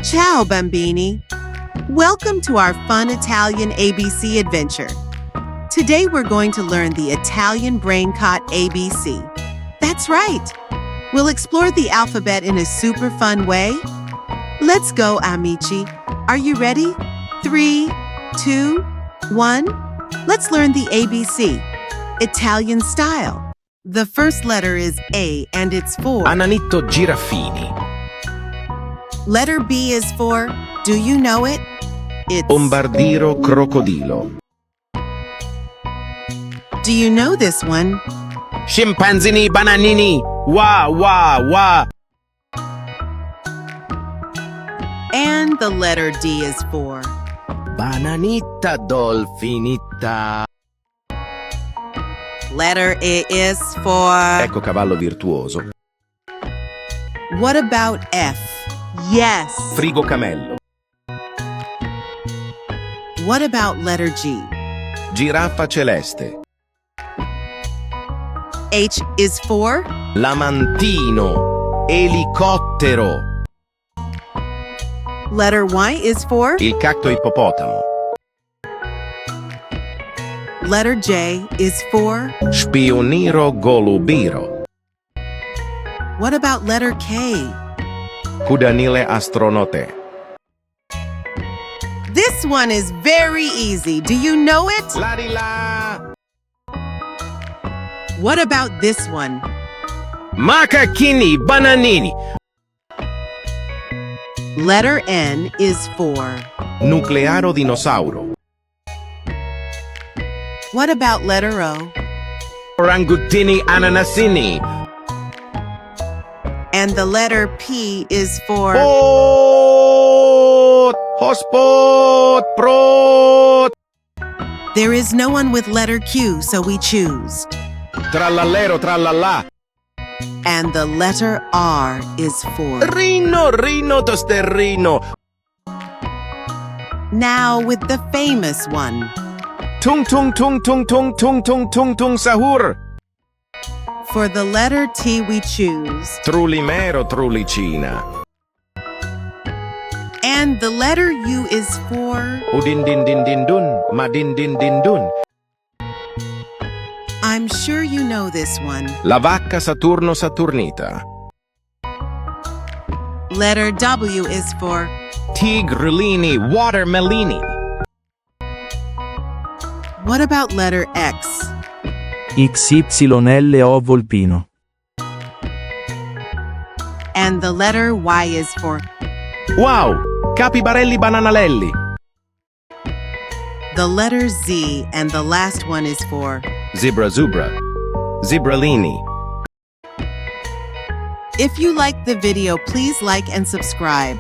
Ciao, bambini. Welcome to our fun Italian ABC adventure. Today we're going to learn the Italian Braincott ABC. That's right. We'll explore the alphabet in a super fun way. Let's go, amici. Are you ready? 3, 2, 1. Let's learn the ABC. Italian style. The first letter is A and it's for Ananito Giraffini. Letter B is for, do you know it? It's Bombardiro Crocodilo. Do you know this one? Scimpanzini Bananini. Wah, wah, wah. And the letter D is for Bananita Dolfinita. Letter E is for Ecco cavallo virtuoso. What about F? Yes. Frigo Camello. What about letter G? Giraffa celeste. H is for Lamantino. Elicottero. Letter Y is for Il cacto ippopotamo. Letter J is for Spioniro golubiro. What about letter K? Kudanile astronote. This one is very easy. Do you know it? La di la. What about this one? Macachini bananini. Letter N is for Nuclearo dinosauro. What about letter O? Orangutini ananasini. And the letter P is for Pot! Hospot! Prot! There is no one with letter Q, so we choose. Trallallero trallallà. And the letter R is for Rino, Rino tosterrino. Now with the famous one. Tung tung tung tung tung tung tung tung tung sahur. For the letter T we choose. Trulimero trulicina. And the letter U is for Udin din din din dun, madin din din dun. I'm sure you know this one. La vacca Saturno Saturnita. Letter W is for Tigrulini watermelini. What about letter X? XYLO Volpino. And the letter Y is for Wow! Capibarelli bananalelli. the letter Z, and the last one is for Zebra zubra. Zibralini. If you liked the video, please like and subscribe.